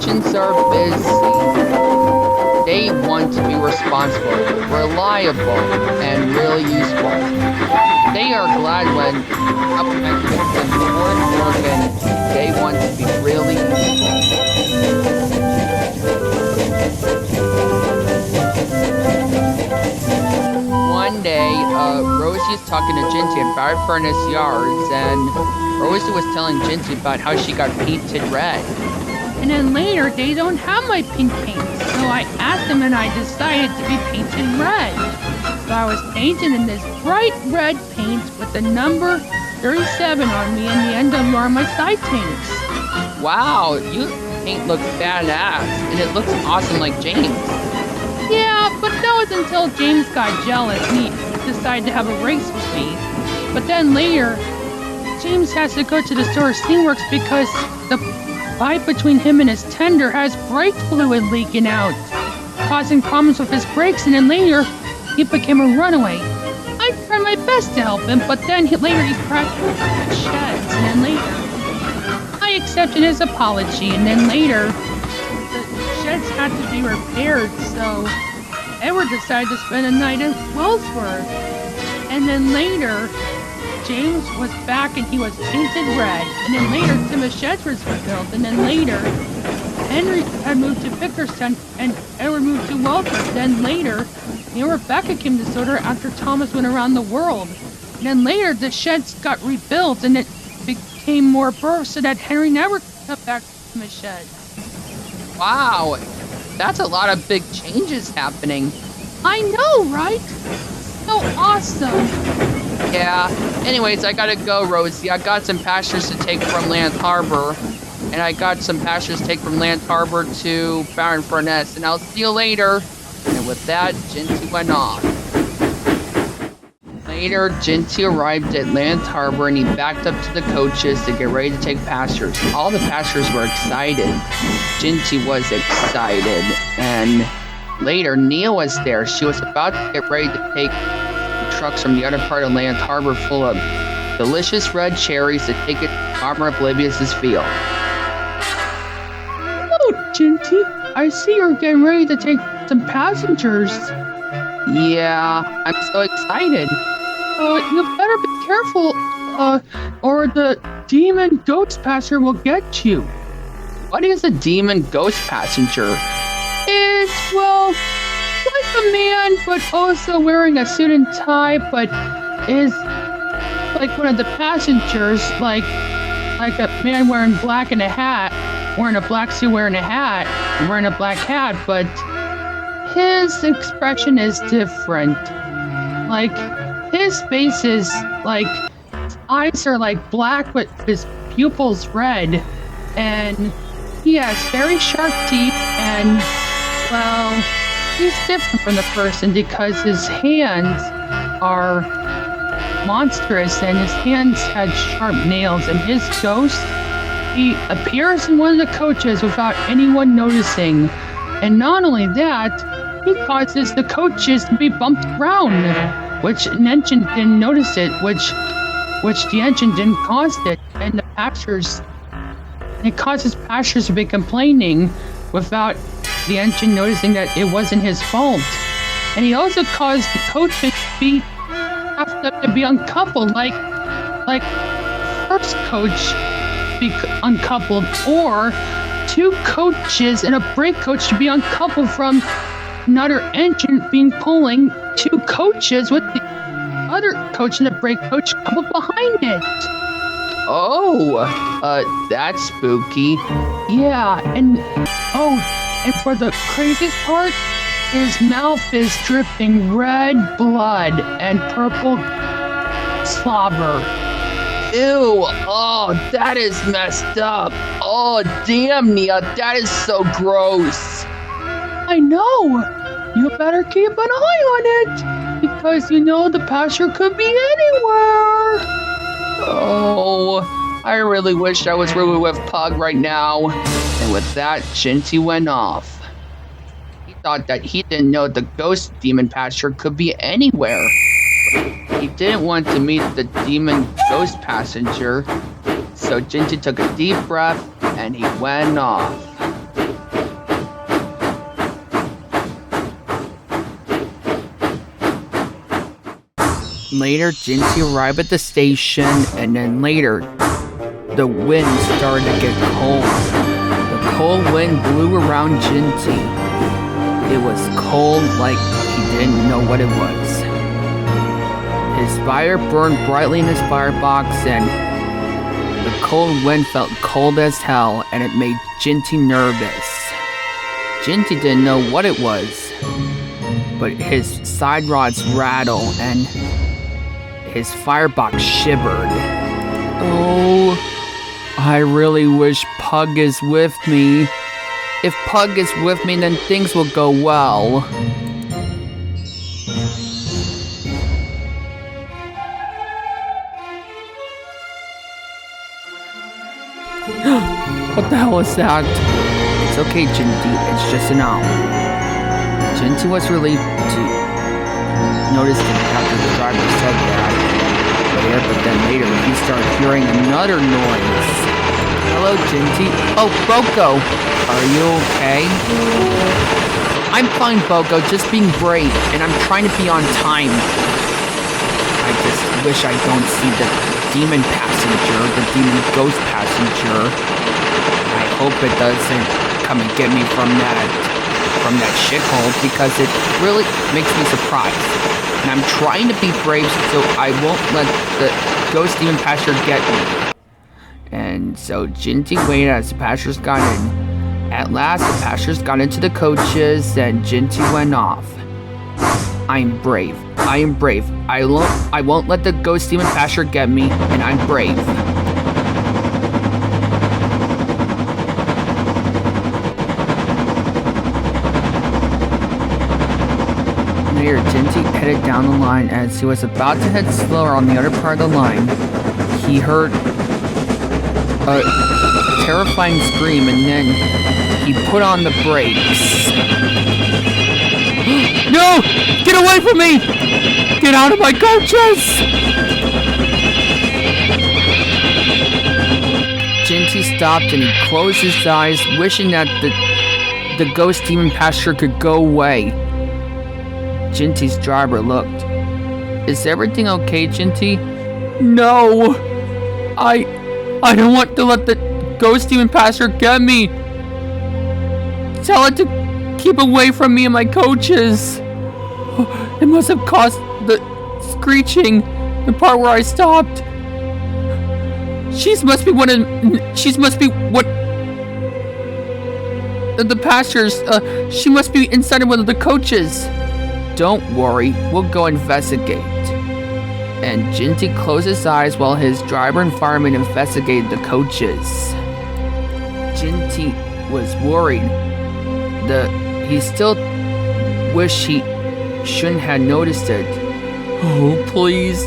engines are busy. They want to be responsible, reliable, and really useful. They are glad when up against important work and they want to be really useful. One day, Rosie is talking to Jinty at Fire Furnace Yards, and Rosie was telling Jinty about how she got painted red. And then later, they don't have my pink paint, so I asked them and I decided to be painted red. So I was painted in this bright red paint with the number 37 on me and the end of are my side tanks. Wow, your paint looks badass, and it looks awesome like James. Yeah, but that was until James got jealous and he decided to have a race with me. But then later, James has to go to the store Steamworks because the pipe between him and his tender has brake fluid leaking out, causing problems with his brakes, and then later, he became a runaway. I tried my best to help him, but then later he crashed into the sheds, and then later, I accepted his apology, and then later, the sheds had to be repaired, so Edward decided to spend a night at Wellsworth. And then later, James was back and he was painted red. And then later, Tim's sheds was rebuilt. And then later, Henry had moved to Bickerstown and Edward moved to Wellsworth. Then later, Rebecca came to Soder after Thomas went around the world. And then later, the sheds got rebuilt and it became more berths so that Henry never got back to Tim's sheds. Wow, that's a lot of big changes happening. I know, right? So awesome. Yeah, anyways, I gotta go, Rosie. I got some pastures to take from Land Harbor. And I got some pastures to take from Land Harbor to Baron Furness. And I'll see you later. And with that, Jinty went off. Later, Jinty arrived at Land Harbor and he backed up to the coaches to get ready to take pastures. All the pastures were excited. Jinty was excited. And later, Nia was there. She was about to get ready to take trucks from the other part of Land Harbor full of delicious red cherries to take it to Farmer Oblivious's field. Oh, Jinty, I see you're getting ready to take some passengers. Yeah, I'm so excited. You better be careful, or the demon ghost passenger will get you. What is a demon ghost passenger? It's, well, like a man, but also wearing a suit and tie, but is like one of the passengers, like a man wearing black and a hat, wearing a black suit, wearing a hat, and wearing a black hat, but his expression is different. Like, his face is like, his eyes are like black, but his pupils red, and he has very sharp teeth, and, well, he's different from the person because his hands are monstrous and his hands had sharp nails, and his ghost, he appears in one of the coaches without anyone noticing. And not only that, he causes the coaches to be bumped around, which an engine didn't notice it, which the engine didn't cause it, and the pastures, it causes pastures to be complaining without the engine noticing that it wasn't his fault. And he also caused the coaches to have to be uncoupled, like first coach be uncoupled, or two coaches and a brake coach to be uncoupled from another engine being pulling two coaches with the other coach and the brake coach coupled behind it. Oh, that's spooky. Yeah, and for the craziest part, his mouth is dripping red blood and purple slobber. Ew, oh, that is messed up. Oh, damn, Nia, that is so gross. I know. You better keep an eye on it, because the pasture could be anywhere. Oh, I really wish I was really with Pug right now. And with that, Jinty went off. He thought that he didn't know the ghost demon pasture could be anywhere. He didn't want to meet the demon ghost passenger, so Jinty took a deep breath and he went off. Later, Jinty arrived at the station, and then later, the wind started to get cold. The cold wind blew around Jinty. It was cold like he didn't know what it was. His fire burned brightly in his firebox, and the cold wind felt cold as hell, and it made Jinty nervous. Jinty didn't know what it was, but his side rods rattled and his firebox shivered. Oh, I really wish Pug is with me. If Pug is with me, then things will go well. What the hell is that? It's okay, Jinty. It's just an owl. Jinty was relieved to notice that after the driver said that. But then later he started hearing another noise. Hello, Jinty. Oh, Boko. Are you okay? I'm fine, Boko. Just being brave, and I'm trying to be on time. I just wish I don't see the demon passenger, the demon ghost passenger. I hope it doesn't come and get me from that shithole, because it really makes me surprised. And I'm trying to be brave so I won't let the ghost demon passenger get me. And so Jinty waited as the passengers got in. At last, the passengers got into the coaches, and Jinty went off. I'm brave. I am brave. I won't let the ghost demon passenger get me, and I'm brave. Later, Jinty headed down the line. As he was about to head slower on the other part of the line, he heard a terrifying scream, and then he put on the brakes. No! Get away from me! Get out of my coaches! Jinty stopped and he closed his eyes, wishing that the ghost demon passenger could go away. Jinty's driver looked. Is everything okay, Jinty? No! I don't want to let the ghost demon passenger get me! Tell it to keep away from me and my coaches! It must have caused the screeching, the part where I stopped. She must be one of the passengers. She must be inside of one of the coaches. Don't worry, we'll go investigate. And Jinty closed his eyes while his driver and fireman investigated the coaches. Jinty was worried. He still wished he shouldn't have noticed it. Oh, please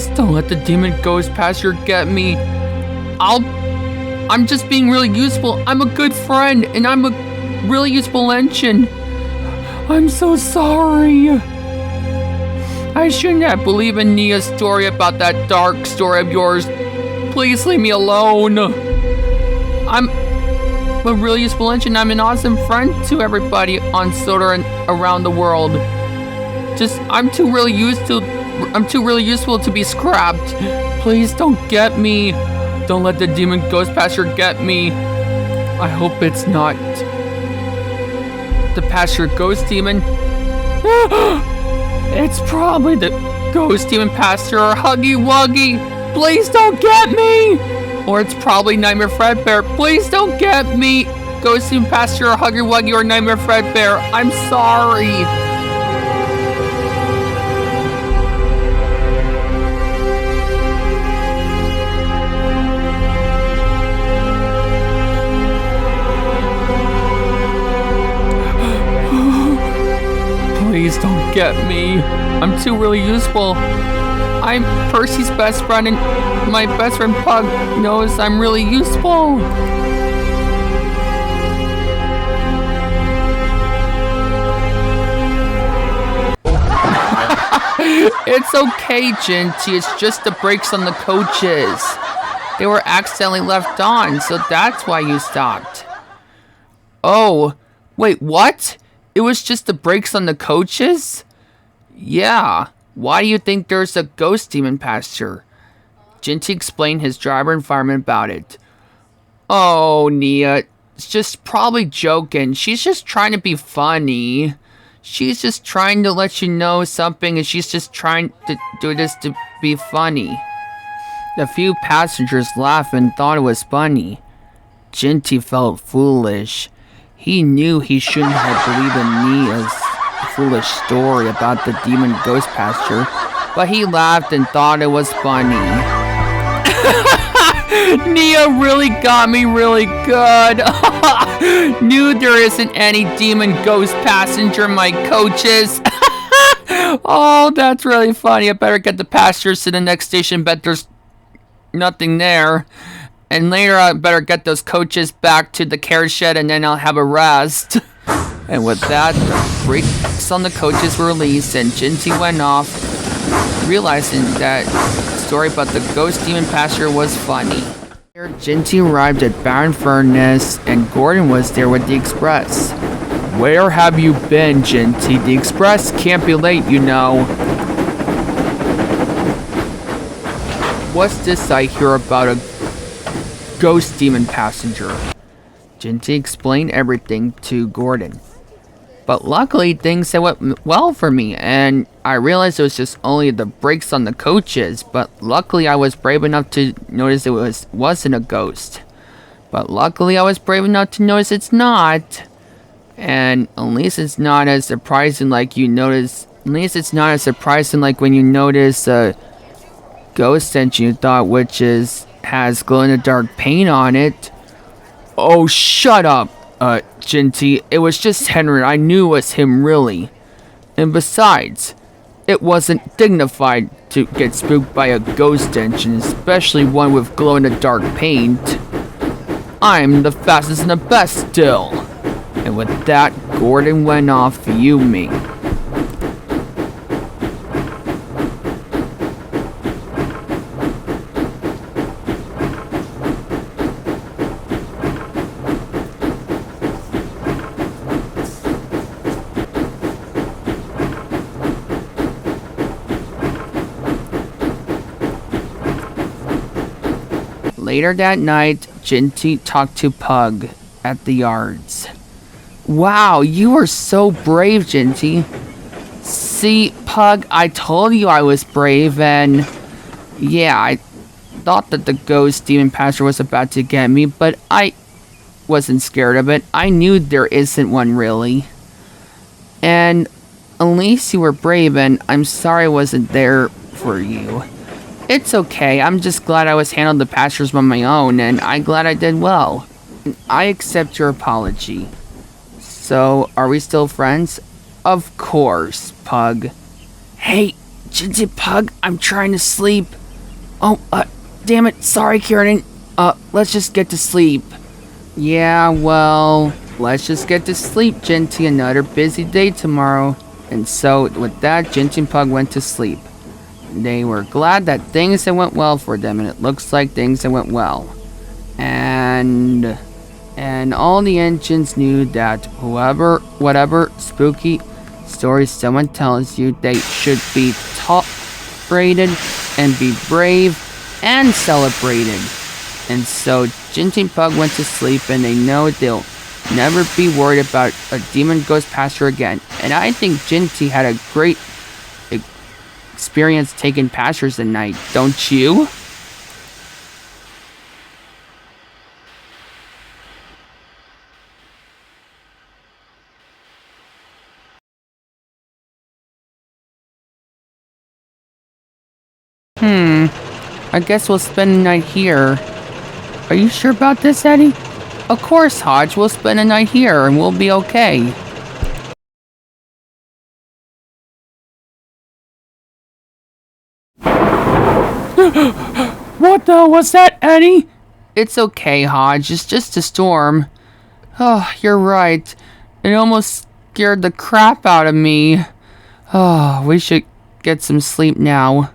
don't let the demon ghost passenger get me. I'm just being really useful. I'm a good friend, and I'm a really useful engine. I'm so sorry. I shouldn't have believed in Nia's story about that dark story of yours. Please leave me alone. I'm a really useful engine. I'm an awesome friend to everybody on Soda and around the world. I'm too really useful to be scrapped. Please don't get me. Don't let the demon ghost passenger get me. I hope it's not the passenger ghost demon. It's probably the ghost demon passenger or Huggy Wuggy. Please don't get me. Or it's probably Nightmare Fredbear. Please don't get me. Ghost demon passenger or Huggy Wuggy or Nightmare Fredbear. I'm sorry. Please don't get me. I'm too really useful. I'm Percy's best friend, and my best friend Pug knows I'm really useful. It's okay, Jinty. It's just the brakes on the coaches. They were accidentally left on, so that's why you stopped. Oh, wait, what? It was just the brakes on the coaches? Yeah, Why do you think there's a ghost demon pasture? Jinty explained his driver and fireman about it. Oh, Nia, it's just probably joking. She's just trying to be funny. She's just trying to let you know something, and she's just trying to do this to be funny. The few passengers laughed and thought it was funny. Jinty felt foolish. He knew he shouldn't have believed in Nia's foolish story about the demon ghost pasture, but he laughed and thought it was funny. Nia really got me really good. Knew there isn't any demon ghost passenger in my coaches. Oh, that's really funny. I better get the passengers to the next station. Bet there's nothing there. And later I better get those coaches back to the carriage shed, and then I'll have a rest. And with that, the brakes on the coaches were released, and Jinty went off, realizing that the story about the ghost demon pasture was funny. Here, Jinty arrived at Baron Furnace, and Gordon was there with the express. Where have you been, Jinty? The express can't be late, you know. What's this I hear about a ghost demon passenger? Jinty explained everything to Gordon. But luckily, things went well for me, and I realized it was just only the brakes on the coaches, but luckily I was brave enough to notice it wasn't a ghost. But luckily I was brave enough to notice it's not. And at least it's not as surprising like when you notice a ghost engine you thought has glow-in-the-dark paint on it. Oh, shut up, Jinty. It was just Henry. I knew it was him, really. And besides, it wasn't dignified to get spooked by a ghost engine, especially one with glow-in-the-dark paint. I'm the fastest and the best still. And with that, Gordon went off fuming. Later that night, Jinty talked to Pug at the yards. Wow, you are so brave, Jinty. See, Pug, I told you I was brave, and yeah, I thought that the ghost demon pastor was about to get me, but I wasn't scared of it. I knew there isn't one, really. And at least you were brave, and I'm sorry I wasn't there for you. It's okay, I'm just glad I was handled the pastures on my own, and I'm glad I did well. I accept your apology. So, are we still friends? Of course, Pug. Hey, Jinty, Pug, I'm trying to sleep. Oh, damn it, sorry, Kieran. Let's just get to sleep. Yeah, well, let's just get to sleep, Jinty. Another busy day tomorrow. And so, with that, Jinty and Pug went to sleep. They were glad that things had went well for them, and it looks like things had went well. And all the engines knew that whatever spooky stories someone tells you, they should be tolerated and be brave and celebrated. And so Jinty and Pug went to sleep, and they know they'll never be worried about a demon ghost pasture again. And I think Jinty had a great experience taking pastures at night, don't you? I guess we'll spend the night here. Are you sure about this, Eddie? Of course, Hodge, we'll spend the night here and we'll be okay. What the hell was that, Eddie? It's okay, Hodge. It's just a storm. Oh, you're right. It almost scared the crap out of me. Oh, we should get some sleep now.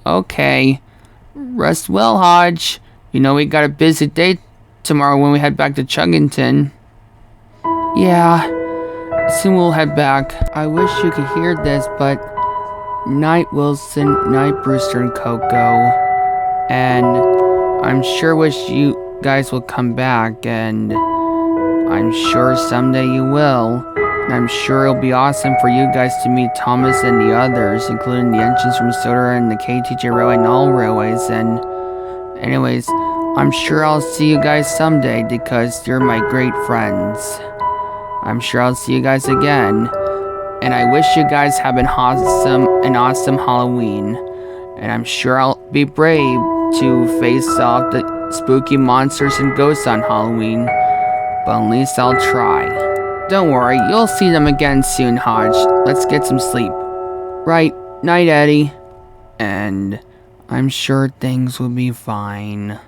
Okay. Rest well, Hodge. You know we got a busy day tomorrow when we head back to Chuggington. Yeah. Soon we'll head back. I wish you could hear this, but Night, Wilson. Night, Brewster and Coco. And I'm sure wish you guys will come back, and I'm sure someday you will. And I'm sure it'll be awesome for you guys to meet Thomas and the others, including the engines from Soda and the KTJ Railway and all railways. And anyways, I'm sure I'll see you guys someday because you're my great friends. I'm sure I'll see you guys again. And I wish you guys have an awesome Halloween. And I'm sure I'll be brave to face off the spooky monsters and ghosts on Halloween. But at least I'll try. Don't worry, you'll see them again soon, Hodge. Let's get some sleep. Right, night, Eddie. And I'm sure things will be fine.